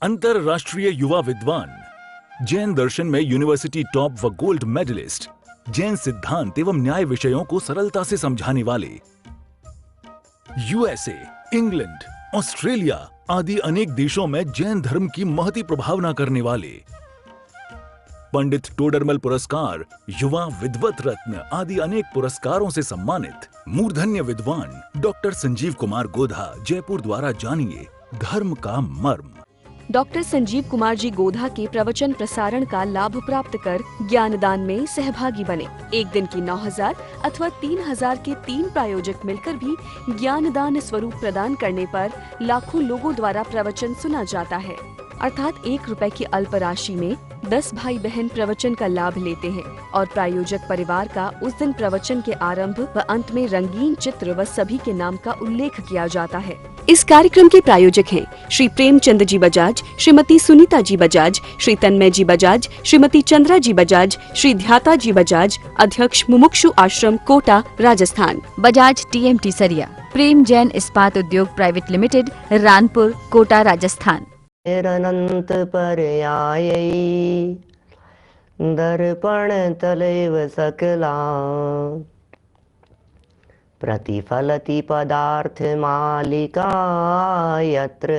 अंतरराष्ट्रीय युवा विद्वान, जैन दर्शन में यूनिवर्सिटी टॉप व गोल्ड मेडलिस्ट, जैन सिद्धांत एवं न्याय विषयों को सरलता से समझाने वाले, यूएसए, इंग्लैंड, ऑस्ट्रेलिया आदि अनेक देशों में जैन धर्म की महती प्रभावना करने वाले, पंडित टोडरमल पुरस्कार, युवा विद्वत रत्न आदि अनेक पुरस्कारों से सम्मानित मूर्धन्य विद्वान डॉक्टर संजीव कुमार गोधा जयपुर द्वारा जानिए धर्म का मर्म। डॉक्टर संजीव कुमार जी गोधा के प्रवचन प्रसारण का लाभ प्राप्त कर ज्ञानदान में सहभागी बने। एक दिन की 9,000 अथवा 3,000 के 3 प्रायोजक मिलकर भी ज्ञानदान स्वरूप प्रदान करने पर लाखों लोगों द्वारा प्रवचन सुना जाता है। अर्थात 1 रुपए की अल्प राशि में 10 भाई बहन प्रवचन का लाभ लेते हैं और प्रायोजक परिवार का उस दिन प्रवचन के आरंभ व अंत में रंगीन चित्र व सभी के नाम का उल्लेख किया जाता है। इस कार्यक्रम के प्रायोजक हैं श्री प्रेमचंद जी बजाज, श्रीमती सुनीता जी बजाज, श्री तन्मय जी बजाज, श्रीमती चंद्रा जी बजाज, श्री ध्याता जी बजाज, अध्यक्ष मुमुक्षु आश्रम, कोटा, राजस्थान। बजाज टीएमटी सरिया, प्रेम जैन इस्पात उद्योग प्राइवेट लिमिटेड, रानपुर, कोटा, राजस्थान। अनंत पर्यायी दर्पण तलेव सकला प्रतिफलति पदार्थ मालिका यत्र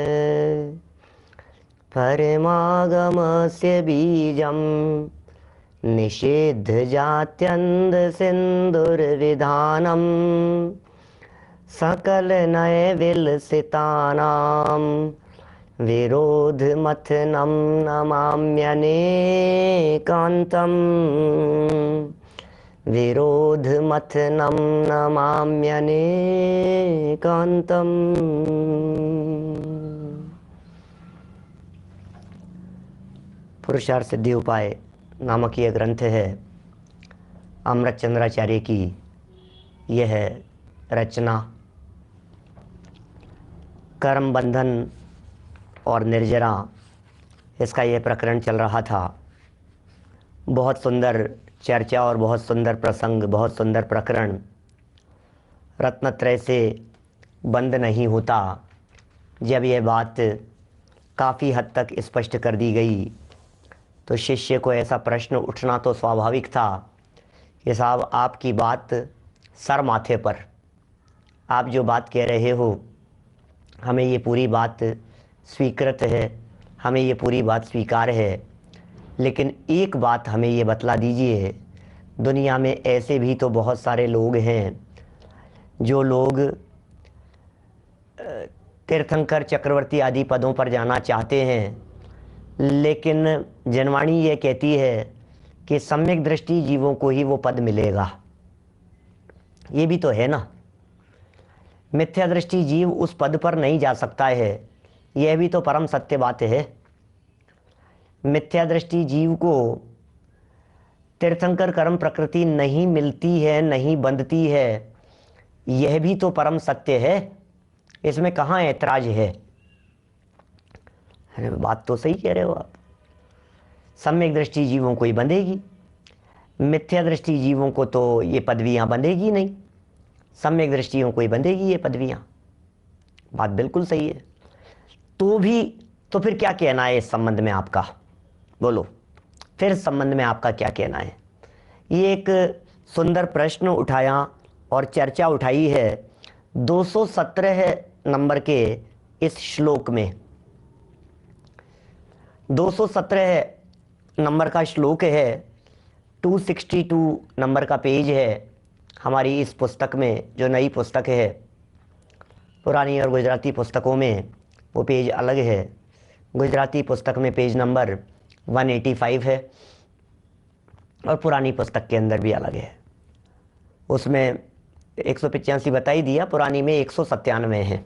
परमागमस्य बीजं निषेध जात्यन्द सिन्दुर्विधानं सकल नय विलसितानां विरोध मथनं नमाम्यनेकान्तं विरोध मथनं नमाम्यनेकान्तं। पुरुषार्थ सिद्धि उपाय नामक यह ग्रंथ है अमृत चंद्राचार्य की। यह रचना कर्म बंधन और निर्जरा, इसका यह प्रकरण चल रहा था। बहुत सुंदर चर्चा और बहुत सुंदर प्रसंग, बहुत सुंदर प्रकरण। रत्नत्रय से बंद नहीं होता। जब यह बात काफ़ी हद तक स्पष्ट कर दी गई तो शिष्य को ऐसा प्रश्न उठना तो स्वाभाविक था कि साहब आपकी बात सर माथे पर, आप जो बात कह रहे हो हमें ये पूरी बात स्वीकृत है, हमें ये पूरी बात स्वीकार है, लेकिन एक बात हमें ये बतला दीजिए, दुनिया में ऐसे भी तो बहुत सारे लोग हैं जो लोग तीर्थंकर चक्रवर्ती आदि पदों पर जाना चाहते हैं, लेकिन जनवाणी ये कहती है कि सम्यक दृष्टि जीवों को ही वो पद मिलेगा। ये भी तो है ना, मिथ्या दृष्टि जीव उस पद पर नहीं जा सकता है, यह भी तो परम सत्य बात है। मिथ्या दृष्टि जीव को तीर्थंकर कर्म प्रकृति नहीं मिलती है, नहीं बंधती है, यह भी तो परम सत्य है। इसमें कहाँ ऐतराज है? अरे बात तो सही कह रहे हो आप। सम्यक दृष्टि जीवों को ही बंधेगी, मिथ्या दृष्टि जीवों को तो ये पदवियां बंधेगी नहीं, सम्यक दृष्टियों को ही बंधेगी ये पदवियां। बात बिल्कुल सही है। तो फिर क्या कहना है इस संबंध में आपका? बोलो, फिर इस संबंध में आपका क्या कहना है? ये एक सुंदर प्रश्न उठाया और चर्चा उठाई है 217 नंबर के इस श्लोक में। 217 नंबर का श्लोक है, 262 नंबर का पेज है हमारी इस पुस्तक में, जो नई पुस्तक है। पुरानी और गुजराती पुस्तकों में वो पेज अलग है। गुजराती पुस्तक में पेज नंबर 185 है और पुरानी पुस्तक के अंदर भी अलग है। उसमें 185 बताई दिया, पुरानी में 197 है।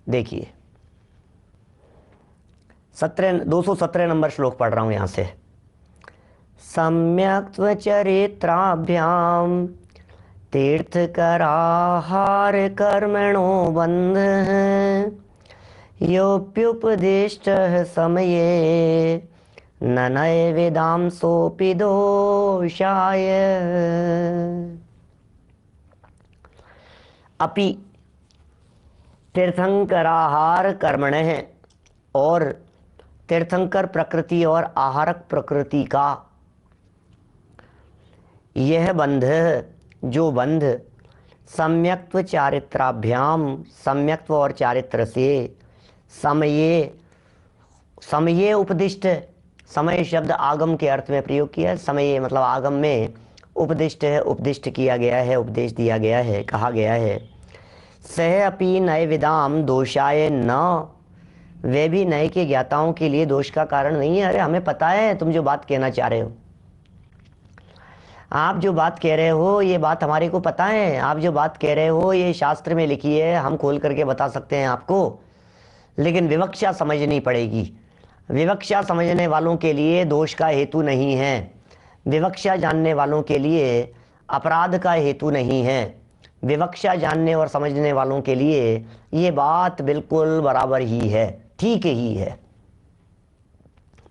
देखिए 217 नंबर श्लोक पढ़ रहा हूँ यहाँ से। सम्यक चरित्राभ्याम तीर्थकराहार कर्मणो बंध योप्युपदिष्टः समये ननय वेदाम सोपि दोषाय अपि तीर्थंकराहार कर्मणः, और तीर्थंकर प्रकृति और आहारक प्रकृति का यह बंध, जो बंध सम्यक्त्व चारित्राभ्याम, सम्यक्त्व और चारित्र से समये, समये उपदिष्ट, समय शब्द आगम के अर्थ में प्रयोग किया है। समय मतलब आगम में उपदिष्ट है, उपदिष्ट किया गया है, उपदेश दिया गया है, कहा गया है। सह अपि नए विदाम दोषाय न, वे भी नए के ज्ञाताओं के लिए दोष का कारण नहीं है। अरे हमें पता है तुम जो बात कहना चाह रहे हो, आप जो बात कह रहे हो ये बात हमारे को पता है, आप जो बात कह रहे हो ये शास्त्र में लिखी है, हम खोल करके बता सकते हैं आपको, लेकिन विवक्षा समझनी पड़ेगी। विवक्षा समझने वालों के लिए दोष का हेतु नहीं है, विवक्षा जानने वालों के लिए अपराध का हेतु नहीं है। विवक्षा जानने और समझने वालों के लिए ये बात बिल्कुल बराबर ही है, ठीक ही है।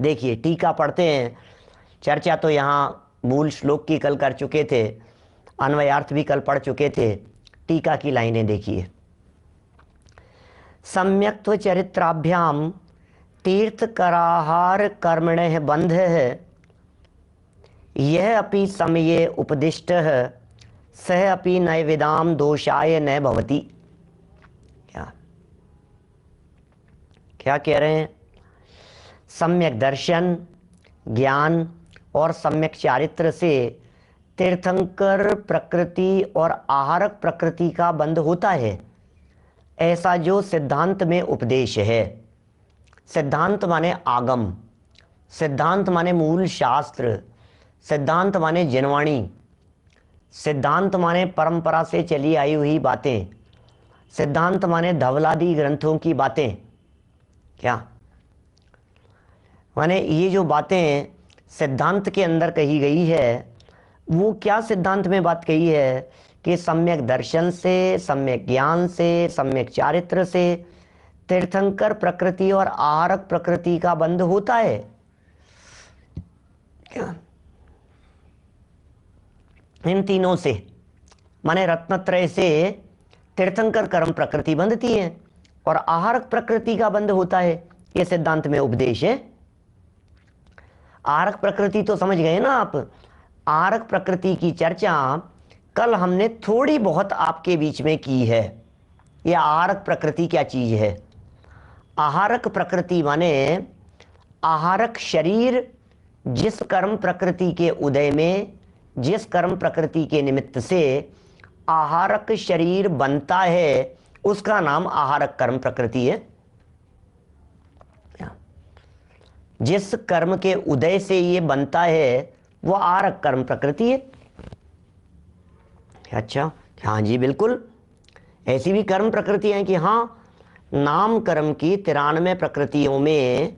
देखिए टीका पढ़ते हैं, चर्चा तो यहाँ मूल श्लोक की कल कर चुके थे, अन्वयार्थ भी कल पढ़ चुके थे। टीका की लाइनें देखिए। सम्यक्त्व चरित्राभ्याम तीर्थ कराहार कर्मणः बंध है, यह अपि समये उपदिष्ट है, सह अपि नैवेदाम दोषाय न भवति। क्या क्या कह रहे हैं? सम्यक दर्शन, ज्ञान और सम्यक चारित्र से तीर्थंकर प्रकृति और आहारक प्रकृति का बंध होता है, ऐसा जो सिद्धांत में उपदेश है। सिद्धांत माने आगम, सिद्धांत माने मूल शास्त्र, सिद्धांत माने जिनवाणी, सिद्धांत माने परंपरा से चली आई हुई बातें, सिद्धांत माने धवलादी ग्रंथों की बातें। क्या माने ये जो बातें सिद्धांत के अंदर कही गई है, वो क्या सिद्धांत में बात कही है कि सम्यक दर्शन से, सम्यक ज्ञान से, सम्यक चारित्र से तीर्थंकर प्रकृति और आहारक प्रकृति का बंध होता है। क्या इन तीनों से माने रत्नत्रय से तीर्थंकर कर्म प्रकृति बंधती है और आहारक प्रकृति का बंध होता है, ये सिद्धांत में उपदेश है। आहारक प्रकृति तो समझ गए ना आप। आहारक प्रकृति की चर्चा कल हमने थोड़ी बहुत आपके बीच में की है। यह आहारक प्रकृति क्या चीज है? आहारक प्रकृति माने आहारक शरीर, जिस कर्म प्रकृति के उदय में, जिस कर्म प्रकृति के निमित्त से आहारक शरीर बनता है, उसका नाम आहारक कर्म प्रकृति है। जिस कर्म के उदय से ये बनता है वो आहारक कर्म प्रकृति है। अच्छा, हाँ जी बिल्कुल, ऐसी भी कर्म प्रकृतियां हैं कि हाँ, नाम कर्म की 93 प्रकृतियों में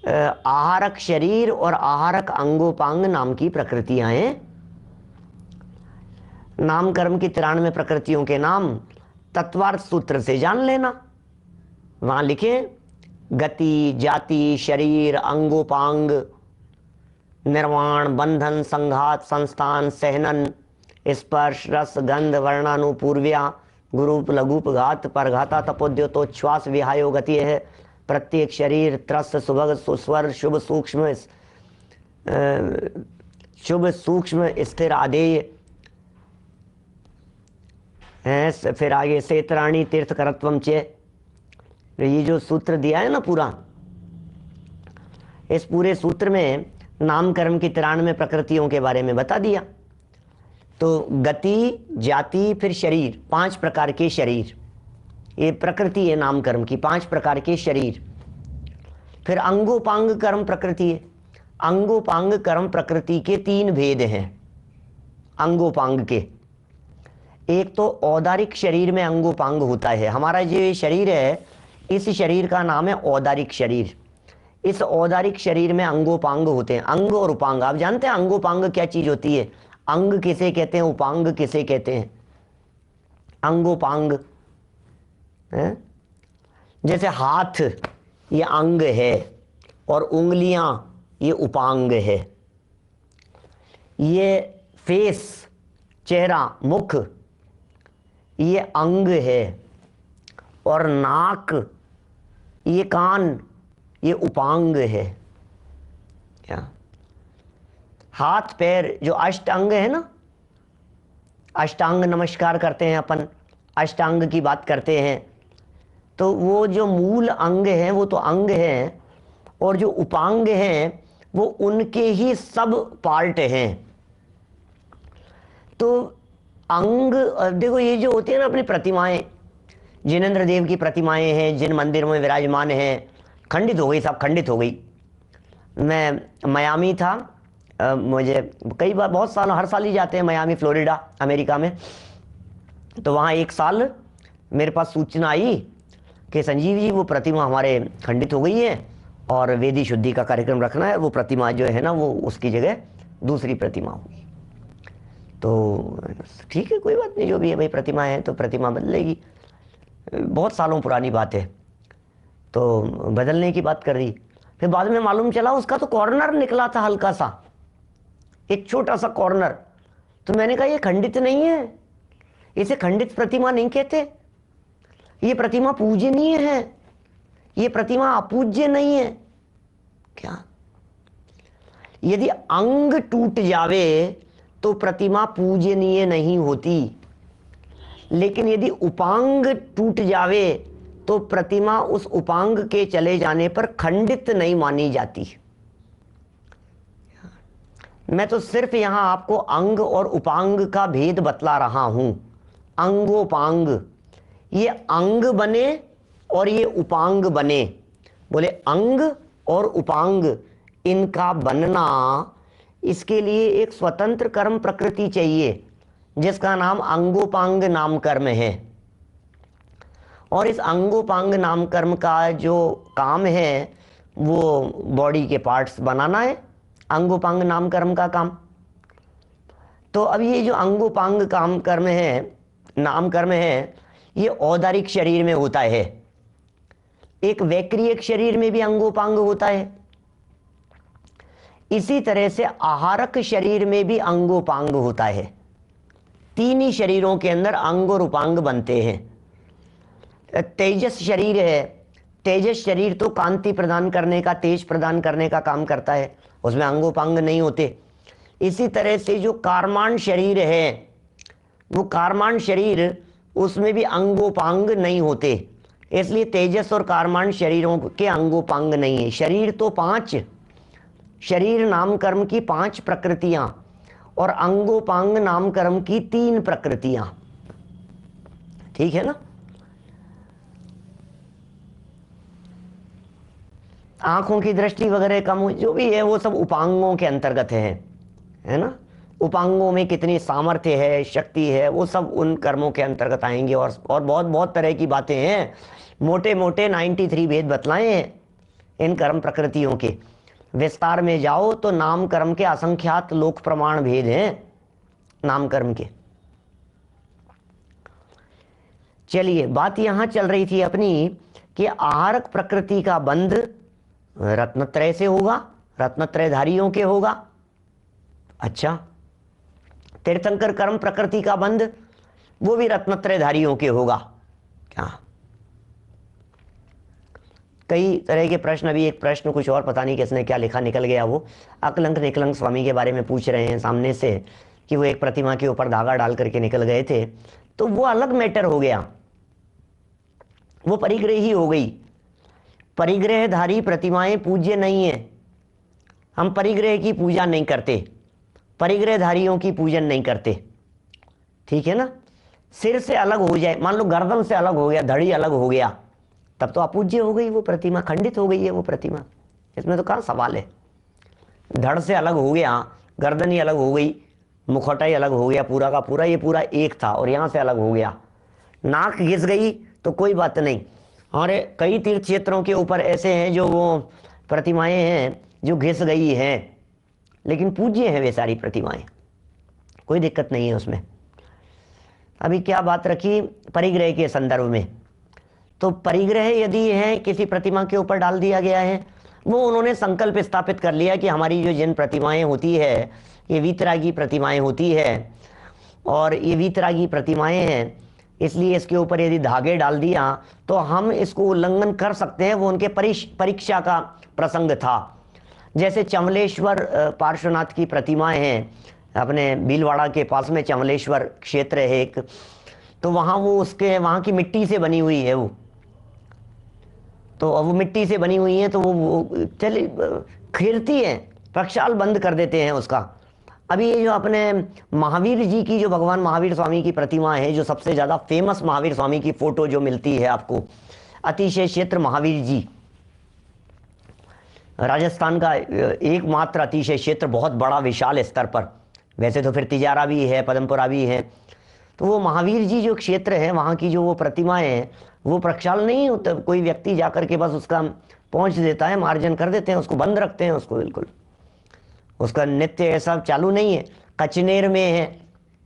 आहारक शरीर और आहारक अंगोपांग नाम की प्रकृतियां हैं। नाम कर्म की 93 प्रकृतियों के नाम तत्वार्थ सूत्र से जान लेना। वहां लिखे गति, जाति, शरीर, अंगोपांग, निर्वाण, बंधन, संघात, संस्थान, सहनन, स्पर्श, रस, गंध, वर्णानुपूर्व्या, गुरूप, लघुप, घात, परघाता, तपोद्योतोच्छ्वास, विहायो गति है। प्रत्येक शरीर, त्रस, सुभग, सुस्वर, शुभ सूक्ष्म स्थिर आदेय है। फिर आगे सेतराणी तीर्थ करत्वम चे, ये जो सूत्र दिया है ना पूरा, इस पूरे सूत्र में नाम कर्म की 93 प्रकृतियों के बारे में बता दिया। तो गति, जाति, फिर शरीर, 5 प्रकार के शरीर, ये प्रकृति है नाम कर्म की, 5 प्रकार के शरीर। फिर अंगोपांग कर्म प्रकृति है। अंगोपांग कर्म प्रकृति के 3 भेद हैं अंगोपांग के। एक तो औदारिक शरीर में अंगोपांग होता है। हमारा जो शरीर है, इस शरीर का नाम है औदारिक शरीर। इस औदारिक शरीर में अंगोपांग होते हैं। अंग और उपांग, आप जानते हैं अंगोपांग क्या चीज होती है? अंग किसे कहते हैं, उपांग किसे कहते हैं? अंगोपांग है? जैसे हाथ ये अंग है और उंगलियां ये उपांग है। ये फेस, चेहरा, मुख ये अंग है और नाक, ये कान ये उपांग है। क्या हाथ पैर जो अष्टांग है ना, अष्टांग नमस्कार करते हैं अपन, अष्टांग की बात करते हैं, तो वो जो मूल अंग है वो तो अंग है, और जो उपांग हैं वो उनके ही सब पार्ट हैं। तो अंग देखो, ये जो होती है ना अपनी प्रतिमाएं, जिनेंद्र देव की प्रतिमाएं हैं जिन मंदिरों में विराजमान हैं, खंडित हो गई, सब खंडित हो गई। मैं मयामी था, मुझे कई बार, बहुत साल, हर साल ही जाते हैं मयामी, फ्लोरिडा, अमेरिका में। तो वहाँ एक साल मेरे पास सूचना आई कि संजीव जी वो प्रतिमा हमारे खंडित हो गई है और वेदी शुद्धि का कार्यक्रम रखना है, वो प्रतिमा जो है ना वो उसकी जगह दूसरी प्रतिमा होगी। तो ठीक है, कोई बात नहीं, जो भी है भाई, प्रतिमा है तो प्रतिमा बदलेगी, बहुत सालों पुरानी बात है, तो बदलने की बात कर रही। फिर बाद में मालूम चला उसका तो कॉर्नर निकला था, हल्का सा, एक छोटा सा कॉर्नर। तो मैंने कहा ये खंडित नहीं है, इसे खंडित प्रतिमा नहीं कहते, ये प्रतिमा पूजनीय है, ये प्रतिमा अपूज्य नहीं है। क्या यदि अंग टूट जावे तो प्रतिमा पूजनीय नहीं होती, लेकिन यदि उपांग टूट जावे तो प्रतिमा उस उपांग के चले जाने पर खंडित नहीं मानी जाती। मैं तो सिर्फ यहां आपको अंग और उपांग का भेद बतला रहा हूं। अंगोपांग, ये अंग बने और ये उपांग बने। बोले अंग और उपांग इनका बनना, इसके लिए एक स्वतंत्र कर्म प्रकृति चाहिए जिसका नाम अंगोपांग नाम कर्म है। और इस अंगोपांग नाम कर्म का जो काम है वो बॉडी के पार्ट्स बनाना है, अंगोपांग नाम कर्म का काम। तो अब ये जो अंगोपांग काम कर्म है, नाम कर्म है, ये औदारिक शरीर में होता है, एक वैक्रियक शरीर में भी अंगोपांग होता है, इसी तरह से आहारक शरीर में भी अंगोपांग होता है। तीन ही शरीरों के अंदर अंग और उपांग बनते हैं। तेजस शरीर है, तेजस शरीर तो कांति प्रदान करने का, तेज प्रदान करने का काम करता है, उसमें अंगोपांग नहीं होते। इसी तरह से जो कार्माण शरीर है, वो कार्माण शरीर, उसमें भी अंगोपांग नहीं होते, इसलिए तेजस और कार्माण शरीरों के अंगोपांग नहीं है। शरीर तो पांच, शरीर नाम कर्म की 5 प्रकृतियां और अंगोपांग नाम कर्म की 3 प्रकृतियां। ठीक है ना। आंखों की दृष्टि वगैरह कम हो, जो भी है वो सब उपांगों के अंतर्गत है ना। उपांगों में कितनी सामर्थ्य है, शक्ति है, वो सब उन कर्मों के अंतर्गत आएंगे। और बहुत बहुत तरह की बातें हैं, मोटे मोटे 93 भेद बतलाए हैं इन कर्म प्रकृतियों के। विस्तार में जाओ तो नाम कर्म के असंख्यात लोक प्रमाण भेद हैं नाम कर्म के। चलिए, बात यहां चल रही थी अपनी कि आहारक प्रकृति का बंध रत्नत्रय से होगा, रत्नत्रयधारियों के होगा। अच्छा, तीर्थंकर कर्म प्रकृति का बंध वो भी रत्नत्रयधारियों के होगा क्या? कई तरह के प्रश्न, अभी एक प्रश्न कुछ और पता नहीं किसने क्या लिखा, निकल गया वो। अकलंक निकलंक स्वामी के बारे में पूछ रहे हैं सामने से कि वो एक प्रतिमा के ऊपर धागा डाल करके निकल गए थे, तो वो अलग मैटर हो गया, वो परिग्रह ही हो गई। परिग्रहधारी प्रतिमाएं पूज्य नहीं है, हम परिग्रह की पूजा नहीं करते, परिग्रहधारियों की पूजन नहीं करते। ठीक है ना। सिर से अलग हो जाए, मान लो गर्दन से अलग हो गया, धड़ी अलग हो गया, तब तो अपूज्य हो गई वो प्रतिमा, खंडित हो गई है वो प्रतिमा। इसमें तो कहाँ सवाल है। धड़ से अलग हो गया, गर्दन ही अलग हो गई, मुखौटा ही अलग हो गया, पूरा का पूरा, ये पूरा एक था और यहाँ से अलग हो गया। नाक घिस गई तो कोई बात नहीं। और कई तीर्थ क्षेत्रों के ऊपर ऐसे हैं जो वो प्रतिमाएं हैं जो घिस गई हैं, लेकिन पूज्य हैं वे सारी प्रतिमाएं, कोई दिक्कत नहीं है उसमें। अभी क्या बात रखी परिग्रह के संदर्भ में, तो परिग्रह यदि है किसी प्रतिमा के ऊपर डाल दिया गया है, वो उन्होंने संकल्प स्थापित कर लिया कि हमारी जो जिन प्रतिमाएं होती है ये वीतरागी प्रतिमाएं होती है, और ये वीतरागी प्रतिमाएं हैं इसलिए इसके ऊपर यदि धागे डाल दिया तो हम इसको उल्लंघन कर सकते हैं। वो उनके परीक्षा का प्रसंग था। जैसे चमलेश्वर पार्श्वनाथ की प्रतिमाएं हैं, अपने भीलवाड़ा के पास में चमलेश्वर क्षेत्र है एक, तो वहाँ वो उसके वहाँ की मिट्टी से बनी हुई है वो, तो अब वो मिट्टी से बनी हुई है तो वो चले खिलती है, प्रक्षाल बंद कर देते हैं उसका। अभी ये जो अपने महावीर जी की, जो भगवान महावीर स्वामी की प्रतिमा है, जो सबसे ज़्यादा फेमस महावीर स्वामी की फोटो जो मिलती है आपको, अतिशय क्षेत्र महावीर जी, राजस्थान का एकमात्र अतिशय क्षेत्र, बहुत बड़ा विशाल स्तर पर। वैसे तो फिर तिजारा भी है, पदमपुरा भी है, तो वो महावीर जी जो क्षेत्र है वहाँ की जो वो प्रतिमाएं हैं वो प्रक्षाल नहीं होता, कोई व्यक्ति जाकर के बस उसका पहुँच देता है, मार्जन कर देते हैं उसको, बंद रखते हैं उसको, बिल्कुल उसका नित्य ऐसा चालू नहीं है। कचनेर में है,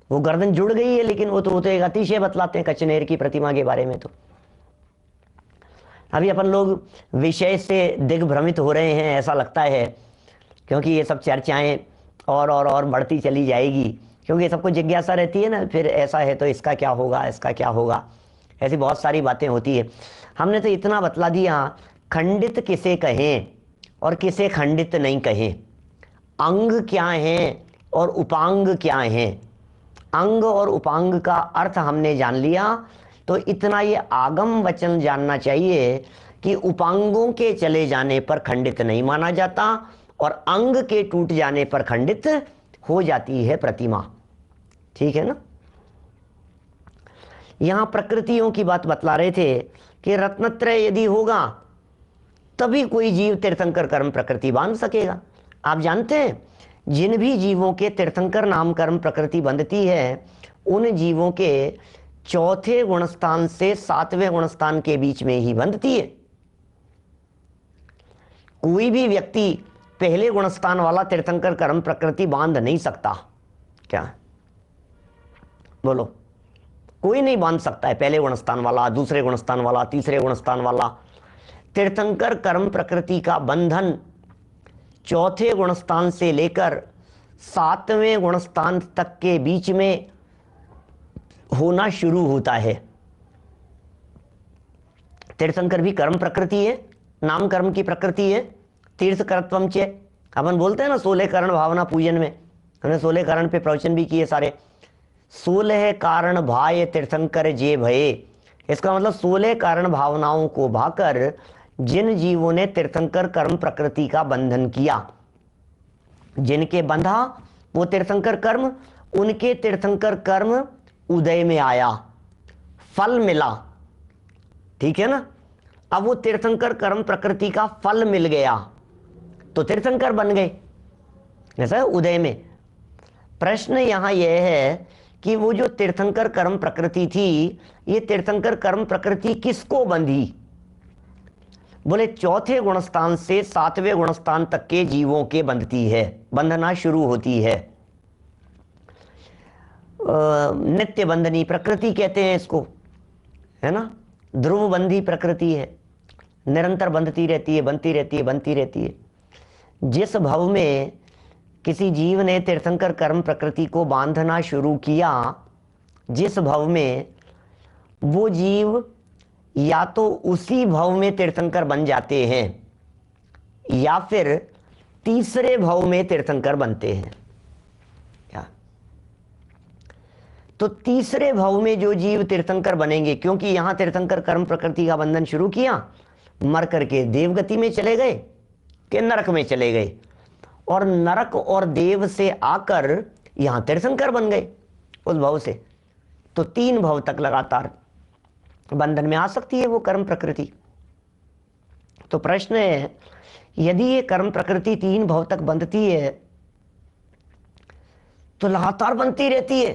वो गर्दन जुड़ गई है, लेकिन वो तो एक अतिशय बतलाते हैं कचनेर की प्रतिमा के बारे में। तो अभी अपन लोग विषय से दिग्भ्रमित हो रहे हैं ऐसा लगता है, क्योंकि ये सब चर्चाएं और बढ़ती चली जाएगी, क्योंकि सबको जिज्ञासा रहती है ना, फिर ऐसा है तो इसका क्या होगा, इसका क्या होगा, ऐसी बहुत सारी बातें होती है। हमने तो इतना बतला दिया, खंडित किसे कहें और किसे खंडित नहीं कहें, अंग क्या है और उपांग क्या है। अंग और उपांग का अर्थ हमने जान लिया, तो इतना ये आगम वचन जानना चाहिए कि उपांगों के चले जाने पर खंडित नहीं माना जाता और अंग के टूट जाने पर खंडित हो जाती है प्रतिमा। ठीक है ना। यहां प्रकृतियों की बात बतला रहे थे कि रत्नत्रय यदि होगा तभी कोई जीव तीर्थंकर कर्म प्रकृति बांध सकेगा। आप जानते हैं, जिन भी जीवों के तीर्थंकर नाम कर्म प्रकृति बंधती है, उन जीवों के चौथे गुणस्थान से 7वें गुणस्थान के बीच में ही बंधती है। कोई भी व्यक्ति पहले गुणस्थान वाला तीर्थंकर कर्म प्रकृति बांध नहीं सकता। क्या बोलो? कोई नहीं बांध सकता है। पहले गुणस्थान वाला, दूसरे गुणस्थान वाला, तीसरे गुणस्थान वाला। तीर्थंकर कर्म प्रकृति का बंधन चौथे गुणस्थान से लेकर 7वें गुणस्थान तक के बीच में होना शुरू होता है। तीर्थंकर भी कर्म प्रकृति है, नाम कर्म की प्रकृति है। तीर्थ कर्तव्यम चे, अपन बोलते हैं ना 16 कारण भावना पूजन में, हमने 16 कारण पे प्रवचन भी किए सारे। 16 कारण भाय तीर्थंकर जे भये, इसका मतलब 16 कारण भावनाओं को भाकर जिन जीवों ने तीर्थंकर कर्म प्रकृति का बंधन किया, जिनके बंधा वो तीर्थंकर कर्म, उनके तीर्थंकर कर्म उदय में आया, फल मिला। ठीक है ना। अब वो तीर्थंकर कर्म प्रकृति का फल मिल गया तो तीर्थंकर बन गए, ऐसा है उदय में। प्रश्न यहां यह है कि वो जो तीर्थंकर कर्म प्रकृति थी, ये तीर्थंकर कर्म प्रकृति किसको बंधी? बोले चौथे गुणस्थान से 7वें गुणस्थान तक के जीवों के बंधती है, बंधना शुरू होती है। नित्य बंधनी प्रकृति कहते हैं इसको, है ना। ध्रुव बंधी प्रकृति है, निरंतर बंधती रहती है, बनती रहती है, बनती रहती है। जिस भव में किसी जीव ने तीर्थंकर कर्म प्रकृति को बांधना शुरू किया, जिस भव में वो जीव या तो उसी भव में तीर्थंकर बन जाते हैं या फिर तीसरे भव में तीर्थंकर बनते हैं। क्या? तो तीसरे भव में जो जीव तीर्थंकर बनेंगे, क्योंकि यहां तीर्थंकर कर्म प्रकृति का बंधन शुरू किया, मर करके देवगति में चले गए कि नरक में चले गए, और नरक और देव से आकर यहां तीर्थंकर बन गए उस भव से। तो 3 भव तक लगातार बंधन में आ सकती है वो कर्म प्रकृति। तो प्रश्न है, यदि ये कर्म प्रकृति 3 भव तक बंधती है तो लगातार बनती रहती है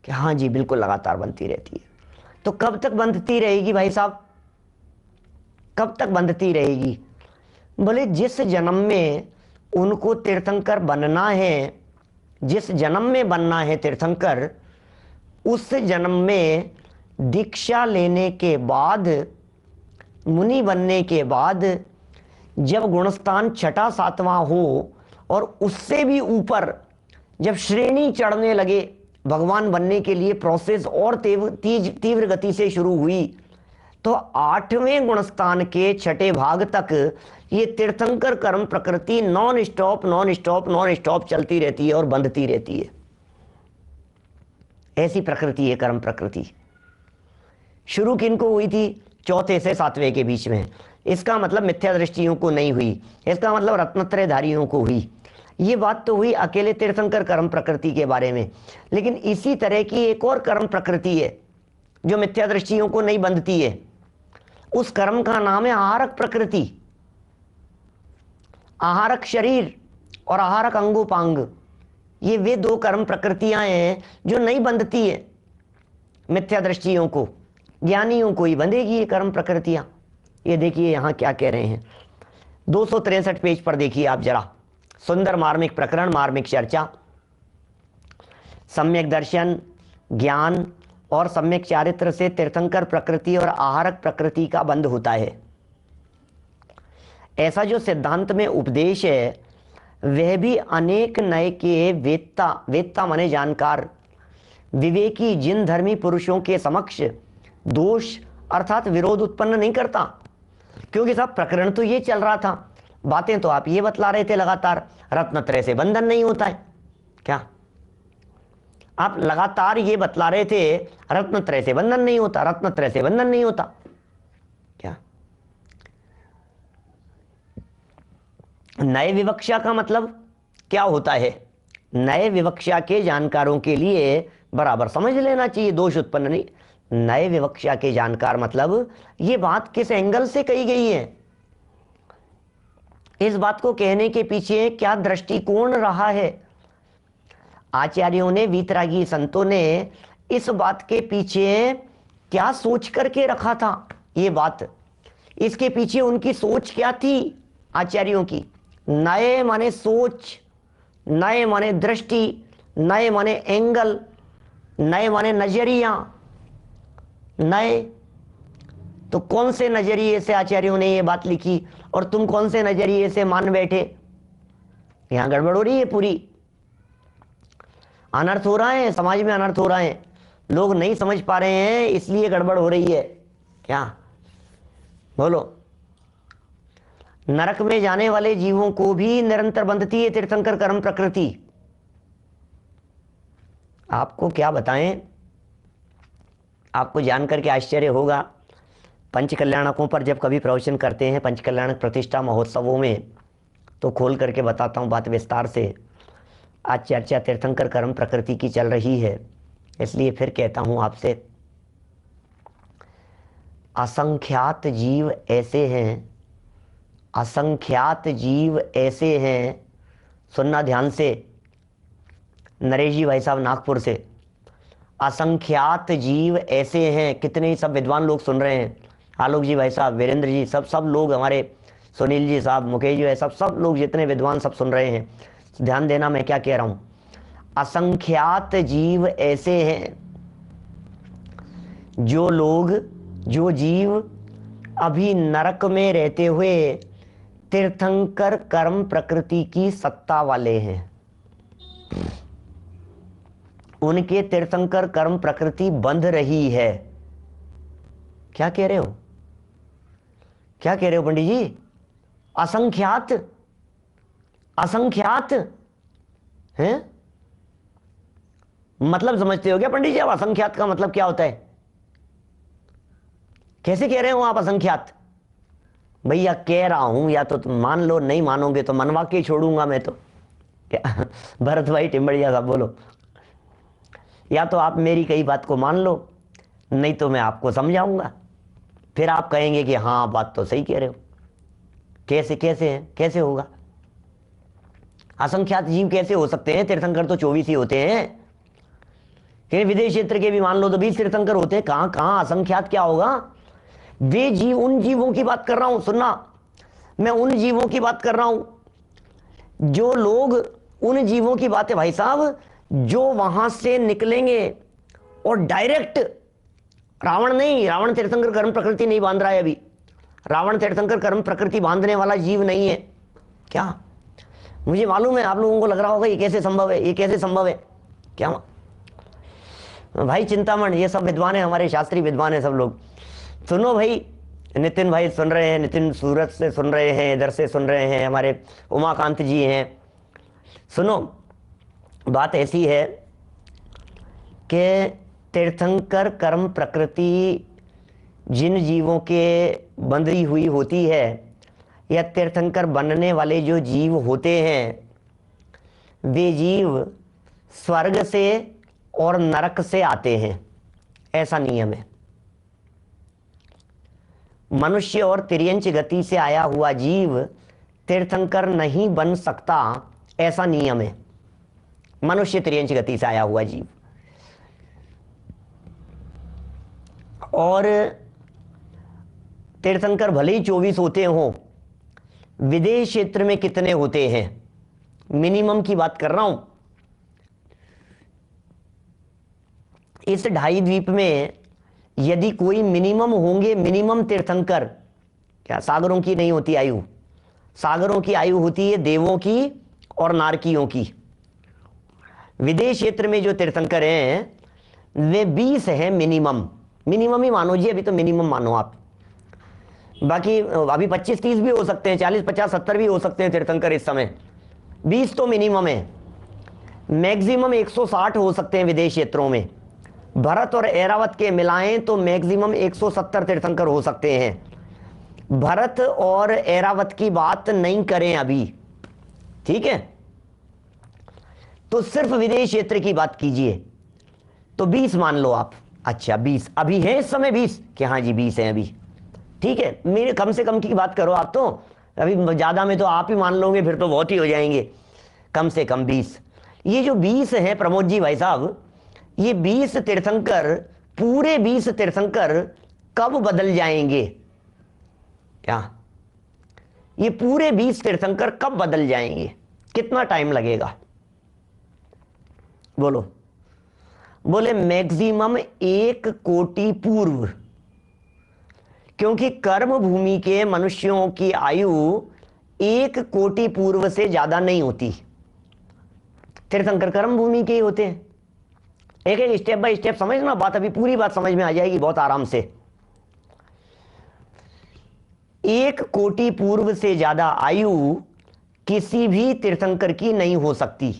कि? हाँ जी, बिल्कुल लगातार बनती रहती है। तो कब तक बंधती रहेगी भाई साहब? कब तक बंधती रहेगी? बोले जिस जन्म में उनको तीर्थंकर बनना है, जिस जन्म में बनना है तीर्थंकर, उस जन्म में दीक्षा लेने के बाद, मुनि बनने के बाद, जब गुणस्थान 6वां 7वां हो और उससे भी ऊपर जब श्रेणी चढ़ने लगे भगवान बनने के लिए प्रोसेस और तीव्र गति से शुरू हुई, तो 8वें गुणस्थान के छठे भाग तक ये तीर्थंकर कर्म प्रकृति नॉन स्टॉप चलती रहती है और बंधती रहती है। ऐसी प्रकृति है कर्म प्रकृति। शुरू किनको हुई थी? चौथे से 7वें के बीच में। इसका मतलब मिथ्या दृष्टियों को नहीं हुई, इसका मतलब रत्नत्रयधारियों को हुई। ये बात तो हुई अकेले तीर्थंकर कर्म प्रकृति के बारे में, लेकिन इसी तरह की एक और कर्म प्रकृति है जो मिथ्या दृष्टियों को नहीं बंधती है। उस कर्म का नाम है आहारक प्रकृति। आहारक शरीर और आहारक अंगोपांग, ये वे दो कर्म प्रकृतियां हैं जो नहीं बंधती है मिथ्या दृष्टियों को, ज्ञानियों को ही बंधेगी ये कर्म प्रकृतियां। ये देखिए यहां क्या कह रहे हैं, 263 पेज पर देखिए आप जरा। सुंदर मार्मिक प्रकरण, मार्मिक चर्चा। सम्यक दर्शन, ज्ञान और सम्यक चारित्र से तीर्थंकर प्रकृति और आहारक प्रकृति का बंध होता है। ऐसा जो सिद्धांत में उपदेश है वह भी अनेक नए के वेत्ता माने जानकार, विवेकी जिन धर्मी पुरुषों के समक्ष दोष अर्थात विरोध उत्पन्न नहीं करता। क्योंकि साहब प्रकरण तो ये चल रहा था, बातें तो आप ये बतला रहे थे लगातार, रत्नत्रय से बंधन नहीं होता है क्या? आप लगातार ये बतला रहे थे रत्नत्रय से बंधन नहीं होता, रत्नत्रय से बंधन नहीं होता क्या? नए विवक्षा का मतलब क्या होता है? नए विवक्षा के जानकारों के लिए बराबर समझ लेना चाहिए, दोष उत्पन्न नहीं। नए विवक्षा के जानकार मतलब ये बात किस एंगल से कही गई है, इस बात को कहने के पीछे क्या दृष्टिकोण रहा है। आचार्यों ने, वीतरागी संतों ने इस बात के पीछे क्या सोच करके रखा था ये बात, इसके पीछे उनकी सोच क्या थी आचार्यों की। नए माने सोच, नए माने दृष्टि, नए माने एंगल, नए माने नजरिया। नए तो कौन से नजरिए से आचार्यों ने ये बात लिखी और तुम कौन से नजरिए से मान बैठे? यहां गड़बड़ हो रही है पूरी, अनर्थ हो रहा है, समाज में अनर्थ हो रहा है, लोग नहीं समझ पा रहे हैं इसलिए गड़बड़ हो रही है क्या? बोलो। नरक में जाने वाले जीवों को भी निरंतर बंधती है तीर्थंकर कर्म प्रकृति। आपको क्या बताएं, आपको जानकर के आश्चर्य होगा। पंचकल्याणकों पर जब कभी प्रवचन करते हैं पंचकल्याणक प्रतिष्ठा महोत्सवों में, तो खोल करके बताता हूं बात विस्तार से। आज चर्चा तीर्थंकर कर्म प्रकृति की चल रही है, इसलिए फिर कहता हूं आपसे, असंख्यात जीव ऐसे हैं, असंख्यात जीव ऐसे हैं, सुनना ध्यान से, नरेश जी भाई साहब नागपुर से, असंख्यात जीव ऐसे हैं। कितने ही सब विद्वान लोग सुन रहे हैं, आलोक जी भाई साहब, वीरेंद्र जी, सब लोग, हमारे सुनील जी साहब, मुकेश जी, सब लोग जितने विद्वान सब सुन रहे हैं, ध्यान देना मैं क्या कह रहा हूं। असंख्यात जीव ऐसे हैं जो लोग, जो जीव अभी नरक में रहते हुए तीर्थंकर कर्म प्रकृति की सत्ता वाले हैं, उनके तीर्थंकर कर्म प्रकृति बंध रही है। क्या कह रहे हो, क्या कह रहे हो पंडित जी? असंख्यात, असंख्यात हैं? मतलब समझते हो क्या पंडित जी? अब असंख्यात का मतलब क्या होता है? कैसे कह रहे हो आप असंख्यात? भैया कह रहा हूं, या तो तुम मान लो, नहीं मानोगे तो मनवा के छोड़ूंगा मैं तो। क्या भरत भाई टिम्बड़िया साहब बोलो, या तो आप मेरी कई बात को मान लो, नहीं तो मैं आपको समझाऊंगा, फिर आप कहेंगे कि हाँ बात तो सही कह रहे हो। कैसे कैसे है, कैसे होगा? असंख्यात जीव कैसे हो सकते हैं? तीर्थंकर तो 24 ही होते हैं, कि विदेश क्षेत्र के भी मान लो तो 20 तीर्थंकर होते हैं। कहां कहां असंख्यात क्या होगा? वे जीव, उन जीवों की बात कर रहा हूं, सुनना, मैं उन जीवों की बात कर रहा हूं जो लोग, उन जीवों की बात है भाई साहब, जो वहां से निकलेंगे और डायरेक्ट, रावण नहीं, रावण तीर्थंकर कर्म प्रकृति नहीं बांध रहा है अभी, रावण तीर्थंकर कर्म प्रकृति बांधने वाला जीव नहीं है। क्या? मुझे मालूम है आप लोगों को लग रहा होगा ये कैसे संभव है, ये कैसे संभव है? क्या भाई चिंतामण, ये सब विद्वान है, हमारे शास्त्री विद्वान है सब लोग। सुनो भाई, नितिन भाई सुन रहे हैं, नितिन सूरत से सुन रहे हैं, इधर से सुन रहे हैं, हमारे उमाकांत जी हैं। सुनो, बात ऐसी है कि तीर्थंकर कर्म प्रकृति जिन जीवों के बंधी हुई होती है, या तीर्थंकर बनने वाले जो जीव होते हैं, वे जीव स्वर्ग से और नरक से आते हैं, ऐसा नियम है। मनुष्य और तिर्यंच गति से आया हुआ जीव तीर्थंकर नहीं बन सकता, ऐसा नियम है। मनुष्य तिर्यंच गति से आया हुआ जीव। और तीर्थंकर भले ही 24 होते हों, विदेश क्षेत्र में कितने होते हैं, मिनिमम की बात कर रहा हूं। इस ढाई द्वीप में यदि कोई मिनिमम होंगे, मिनिमम तीर्थंकर, क्या सागरों की नहीं होती आयु, सागरों की आयु होती है देवों की और नारकियों की। विदेश क्षेत्र में जो तीर्थंकर हैं वे 20 हैं मिनिमम, मिनिमम ही मानो जी, अभी तो मिनिमम मानो आप। बाकी अभी 25-30 भी हो सकते हैं, 40-50-70 भी हो सकते हैं तीर्थंकर इस समय। 20 तो मिनिमम है, मैक्सिमम 160 हो सकते हैं विदेश क्षेत्रों में। भरत और ऐरावत के मिलाएं तो मैक्सिमम 170 तीर्थंकर हो सकते हैं। भरत और ऐरावत की बात नहीं करें अभी, ठीक है, तो सिर्फ विदेश क्षेत्र की बात कीजिए, तो 20 मान लो आप। अच्छा 20 अभी है इस समय 20, कि हाँ जी 20 हैं अभी, ठीक है। मेरे कम से कम की बात करो आप, तो अभी ज़्यादा में तो आप ही मान लोगे, फिर तो बहुत ही हो जाएंगे। कम से कम 20, ये जो 20 हैं प्रमोद जी भाई साहब, ये 20 तीर्थंकर, पूरे 20 तीर्थंकर कब बदल जाएंगे? क्या ये पूरे 20 तीर्थंकर कब बदल जाएंगे? कितना टाइम लगेगा? बोलो। बोले मैक्सिमम 1 कोटि पूर्व, क्योंकि कर्म भूमि के मनुष्यों की आयु 1 कोटि पूर्व से ज्यादा नहीं होती। तीर्थंकर कर्म भूमि के ही होते हैं। एक एक स्टेप बाय स्टेप समझना बात, अभी पूरी बात समझ में आ जाएगी बहुत आराम से। 1 कोटि पूर्व से ज्यादा आयु किसी भी तीर्थंकर की नहीं हो सकती।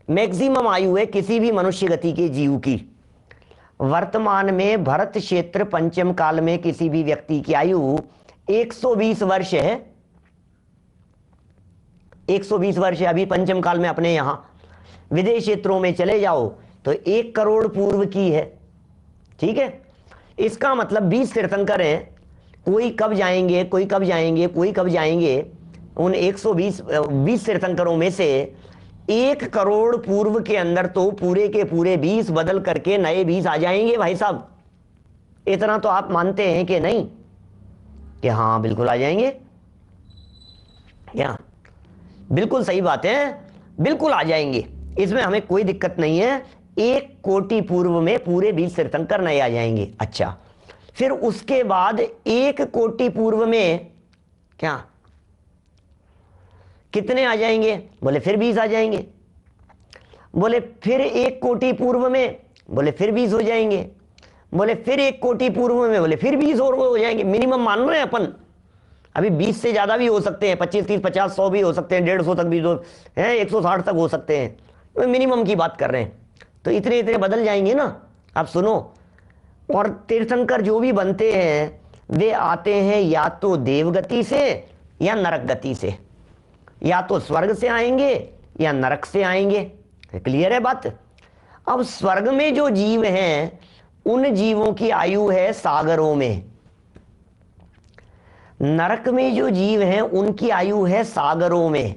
मैक्सिमम आयु है किसी भी मनुष्य गति के जीव की। वर्तमान में भरत क्षेत्र पंचम काल में किसी भी व्यक्ति की आयु 120 वर्ष है। 120 वर्ष है अभी पंचम काल में। अपने यहां विदेश क्षेत्रों में चले जाओ तो 1 करोड़ पूर्व की है, ठीक है। इसका मतलब 20 तीर्थंकर हैं, कोई कब जाएंगे, कोई कब जाएंगे, कोई कब जाएंगे। उन 120 तीर्थंकरों में से 1 करोड़ पूर्व के अंदर तो पूरे के पूरे 20 बदल करके नए 20 आ जाएंगे भाई साहब। इतना तो आप मानते हैं कि नहीं? कि हाँ बिल्कुल आ जाएंगे। क्या बिल्कुल सही बात है, बिल्कुल आ जाएंगे, इसमें हमें कोई दिक्कत नहीं है। 1 कोटि पूर्व में पूरे 20 तीर्थंकर नए आ जाएंगे। अच्छा, फिर उसके बाद 1 कोटि पूर्व में क्या कितने आ जाएंगे? बोले फिर 20 आ जाएंगे। बोले फिर 1 कोटि पूर्व में, बोले फिर 20 हो जाएंगे। बोले फिर 1 कोटि पूर्व में, बोले फिर 20 और हो जाएंगे। मिनिमम मान रहे हैं अपन, अभी 20 से ज्यादा भी हो सकते हैं, 25, 30, 50, 100 भी हो सकते हैं, 150 तक भी हैं, 160 तक हो सकते हैं। तो मिनिमम की बात कर रहे हैं, तो इतने इतने बदल जाएंगे ना। आप सुनो, और तीर्थंकर जो भी बनते हैं वे आते हैं या तो देवगति से या नरक गति से, या तो स्वर्ग से आएंगे या नरक से आएंगे। क्लियर है बात? अब स्वर्ग में जो जीव हैं उन जीवों की आयु है सागरों में, नरक में जो जीव हैं उनकी आयु है सागरों में।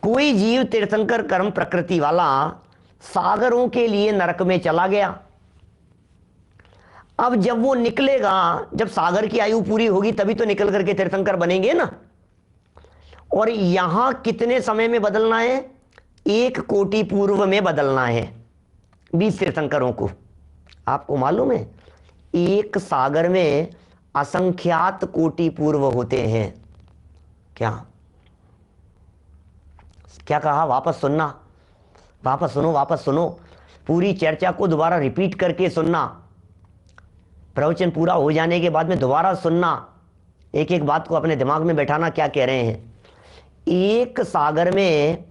कोई जीव तीर्थंकर कर्म प्रकृति वाला सागरों के लिए नरक में चला गया। अब जब वो निकलेगा, जब सागर की आयु पूरी होगी तभी तो निकल करके तीर्थंकर बनेंगे ना। और यहां कितने समय में बदलना है? 1 कोटि पूर्व में बदलना है 20 तीर्थंकरों को। आपको मालूम है एक सागर में असंख्यात कोटि पूर्व होते हैं। क्या क्या कहा? वापस सुनना, वापस सुनो, वापस सुनो। पूरी चर्चा को दोबारा रिपीट करके सुनना, प्रवचन पूरा हो जाने के बाद में दोबारा सुनना, एक एक बात को अपने दिमाग में बैठाना क्या कह रहे हैं। एक सागर में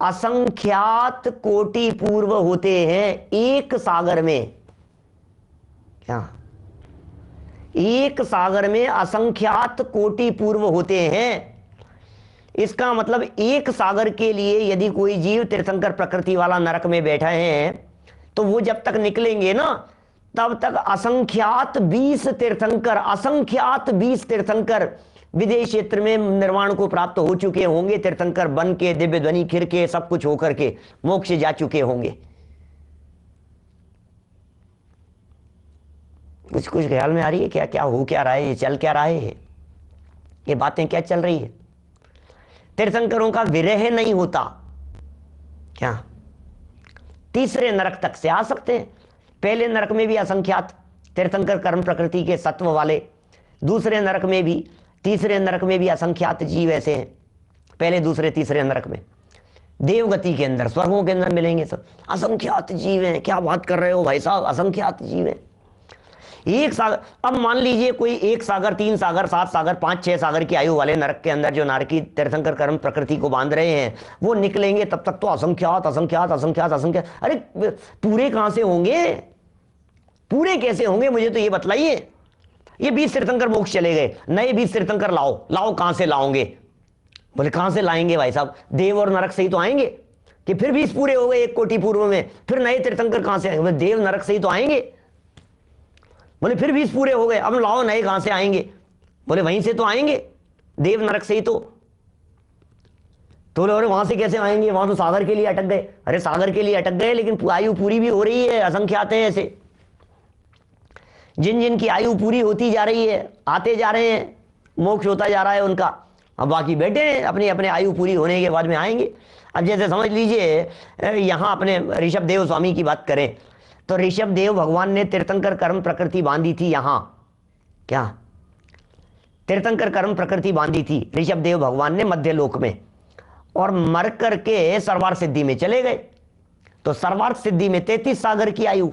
असंख्यात कोटि पूर्व होते हैं, एक सागर में, क्या, एक सागर में असंख्यात कोटि पूर्व होते हैं। इसका मतलब एक सागर के लिए यदि कोई जीव तीर्थंकर प्रकृति वाला नरक में बैठा है तो वो जब तक निकलेंगे ना तब तक असंख्यात 20 तीर्थंकर, असंख्यात 20 तीर्थंकर विदेश क्षेत्र में निर्वाण को प्राप्त हो चुके होंगे, तीर्थंकर बन के, दिव्य ध्वनि खिर के, सब कुछ होकर के मोक्ष जा चुके होंगे। कुछ कुछ ख्याल में आ रही है क्या, क्या हो क्या रहा है, ये चल क्या रहा है, ये बातें क्या चल रही है। तीर्थंकरों का विरह नहीं होता क्या, तीसरे नरक तक से आ सकते हैं। पहले नरक में भी असंख्यात तीर्थंकर कर्म प्रकृति के सत्व वाले, दूसरे नरक में भी, तीसरे नरक में भी असंख्यात जीव ऐसे हैं, पहले दूसरे तीसरे नरक में। देवगति के अंदर, स्वर्गों के अंदर मिलेंगे सब असंख्यात जीव हैं। क्या बात कर रहे हो भाई साहब, असंख्यात जीव हैं। एक सागर, अब मान लीजिए कोई 1 सागर, 3 सागर, 7 सागर, 5-6 सागर की आयु वाले नरक के अंदर जो नारकी तीर्थंकर कर्म प्रकृति को बांध रहे हैं वो निकलेंगे, तब तक तो असंख्यात असंख्यात असंख्यात असंख्यात। अरे पूरे कहां से होंगे, पूरे कैसे होंगे, मुझे तो ये बतलाइए। ये 20 तीर्थंकर मोक्ष चले गए, नए 20 तीर्थंकर लाओ, लाओ कहां से लाओगे? बोले कहां से लाएंगे भाई साहब, देव और नरक से ही तो आएंगे। कि फिर 20 पूरे हो गए 1 कोटि पूर्व में, फिर नए तीर्थंकर कहां से आएंगे? देव नरक से ही तो आएंगे। बोले फिर 20 पूरे हो गए, अब लाओ नए कहां से आएंगे? बोले वहीं से तो आएंगे, देव नरक से ही तो। बोले वहां से कैसे आएंगे, वहां तो सागर के लिए अटक गए। अरे सागर के लिए अटक गए लेकिन आयु पूरी भी हो रही है, असंख्यात हैं ऐसे। जिन जिन की आयु पूरी होती जा रही है, आते जा रहे हैं, मोक्ष होता जा रहा है उनका, अब बाकी बैठे हैं अपने अपने आयु पूरी होने के बाद में आएंगे। अब जैसे समझ लीजिए यहां अपने ऋषभ देव स्वामी की बात करें तो ऋषभ देव भगवान ने तीर्थंकर कर्म प्रकृति बांधी थी यहां, क्या तीर्थंकर कर्म प्रकृति बांधी थी ऋषभ देव भगवान ने मध्य लोक में, और मर करके सर्वार्थ सिद्धि में चले गए। तो सर्वार्थ सिद्धि में 33 सागर की आयु,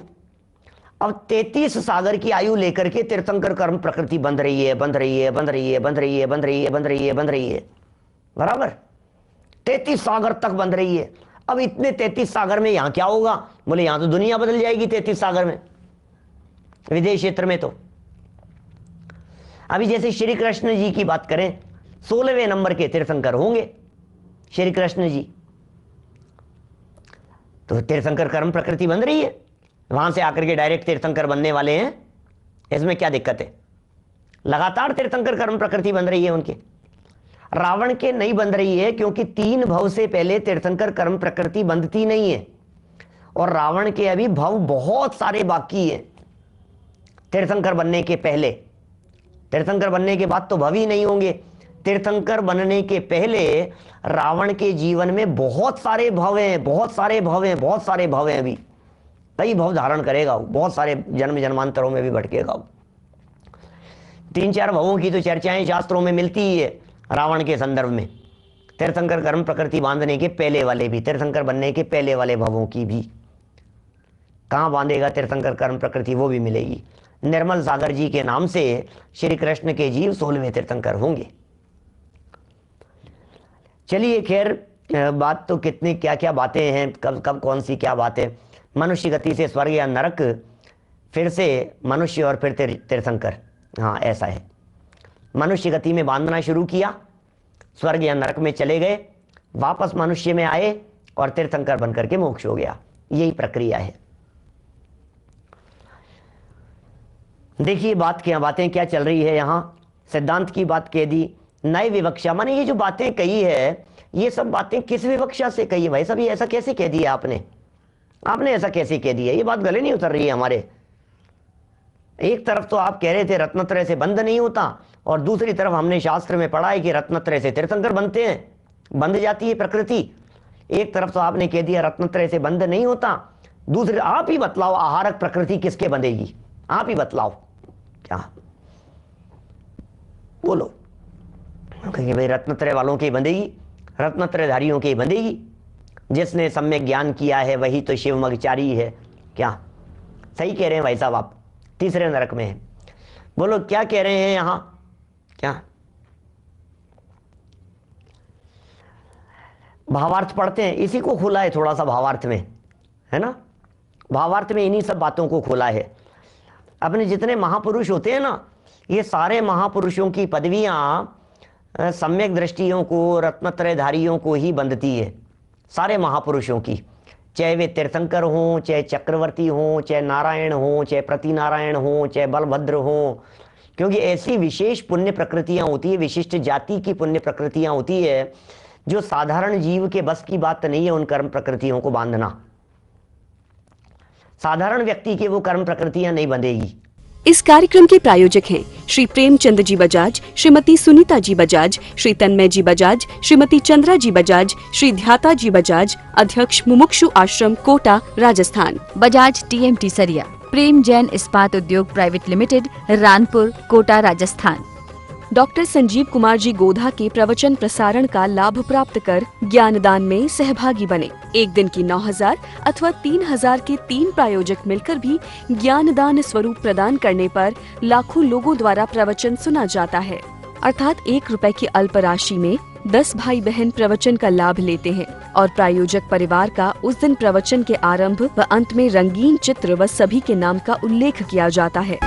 अब 33 सागर की आयु लेकर के तीर्थंकर कर्म प्रकृति बंध रही है, बंध रही है, बंध रही है, बंध रही है, बंध रही है, बंध रही है, बंध रही है, बराबर 33 सागर तक बंध रही है। अब इतने 33 सागर में यहां क्या होगा? बोले यहां तो दुनिया बदल जाएगी 33 सागर में, विदेश क्षेत्र में। तो अभी जैसे श्री कृष्ण जी की बात करें, 16वें नंबर के तीर्थंकर होंगे श्री कृष्ण जी। तो तीर्थंकर कर्म प्रकृति बन रही है, वहां से आकर के डायरेक्ट तीर्थंकर बनने वाले हैं, इसमें क्या दिक्कत है? लगातार तीर्थंकर कर्म प्रकृति बन रही है उनके। रावण के नहीं बंध रही है क्योंकि 3 भव से पहले तीर्थंकर कर्म प्रकृति बंधती नहीं है, और रावण के अभी भव बहुत सारे बाकी हैं तीर्थंकर बनने के पहले। तीर्थंकर बनने के बाद तो भव ही नहीं होंगे। तीर्थंकर बनने के पहले रावण के जीवन में बहुत सारे भव हैं, बहुत सारे भव हैं, बहुत सारे भव हैं। अभी कई भव धारण करेगा वो, बहुत सारे जन्म जन्मांतरों में भी भटकेगा वो। 3-4 भवों की तो चर्चाएं शास्त्रों में मिलती ही है रावण के संदर्भ में। तीर्थंकर कर्म प्रकृति बांधने के पहले वाले भी, तीर्थंकर बनने के पहले वाले भवों की भी, कहां बांधेगा तीर्थंकर कर्म प्रकृति वो भी मिलेगी। निर्मल सागर जी के नाम से श्री कृष्ण के जीव 16वें तीर्थंकर होंगे। चलिए खैर, बात तो कितनी क्या क्या बातें हैं, कब कब कौन सी क्या बात है। मनुष्य गति से स्वर्ग या नरक, फिर से मनुष्य और फिर तीर्थंकर, हाँ ऐसा है। मनुष्य गति में बांधना शुरू किया, स्वर्ग या नरक में चले गए, वापस मनुष्य में आए और तीर्थंकर बनकर के मोक्ष हो गया। यही प्रक्रिया है। देखिए बातें क्या चल रही है यहाँ। सिद्धांत की बात कह दी, नए विवक्षा, माने ये जो बातें कही है ये सब बातें किस विवक्षा से कही है भाई साहब? ये ऐसा कैसे कह दिया आपने ऐसा कैसे कह दिया? ये बात गले नहीं उतर रही है हमारे। एक तरफ तो आप कह रहे थे रत्नत्रय से बंध नहीं होता, और दूसरी तरफ हमने शास्त्र में पढ़ा है कि रत्नत्रय से तीर्थंकर बनते हैं, बंध जाती है प्रकृति। एक तरफ तो आपने कह दिया रत्नत्रय से बंध नहीं होता, दूसरे आप ही बतलाओ आहारक प्रकृति किसके बंधेगी? आप ही बतलाओ, क्या बोलो? कहेंगे भाई रत्नत्रय वालों की बंधेगी, रत्नत्रयधारियों की बंधेगी। जिसने सम्यक ज्ञान किया है वही तो शिवमगचारी है। क्या सही कह रहे हैं भाई साहब, आप तीसरे नरक में हैं। बोलो क्या कह रहे हैं यहाँ, क्या भावार्थ पढ़ते हैं, इसी को खोला है थोड़ा सा भावार्थ में, है ना। भावार्थ में इन्हीं सब बातों को खोला है। अपने जितने महापुरुष होते हैं ना, ये सारे महापुरुषों की पदवियां सम्यक दृष्टियों को, रत्नत्रयधारियों को ही बंधती है, सारे महापुरुषों की, चाहे वे तीर्थंकर हों, चाहे चक्रवर्ती हों, चाहे नारायण हों, चाहे प्रतिनारायण हों, चाहे बलभद्र हों, क्योंकि ऐसी विशेष पुण्य प्रकृतियां होती है, विशिष्ट जाति की पुण्य प्रकृतियां होती है, जो साधारण जीव के बस की बात नहीं है उन कर्म प्रकृतियों को बांधना। साधारण व्यक्ति के वो कर्म प्रकृतियां नहीं बंधेगी। इस कार्यक्रम के प्रायोजक हैं श्री प्रेमचंद जी बजाज, श्रीमती सुनीता जी बजाज, श्री तन्मय जी बजाज, श्रीमती चंद्रा जी बजाज, श्री ध्याता जी बजाज, अध्यक्ष मुमुक्षु आश्रम, कोटा, राजस्थान। बजाज TMT सरिया, प्रेम Jain Ispat Udyog private limited, Ranpur, Kota, Rajasthan. Doctor Sanjeev Kumar ji Godha के प्रवचन प्रसारण का लाभ प्राप्त कर ज्ञानदान में सहभागी बने। एक दिन की 9,000 अथवा 3,000 के 3 प्रायोजक मिलकर भी ज्ञानदान स्वरूप प्रदान करने पर लाखों लोगों द्वारा प्रवचन सुना जाता है। अर्थात 1 रुपए की अल्प राशि में 10 भाई बहन प्रवचन का लाभ लेते हैं और प्रायोजक परिवार का उस दिन प्रवचन के आरंभ व अंत में रंगीन चित्र व सभी के नाम का उल्लेख किया जाता है।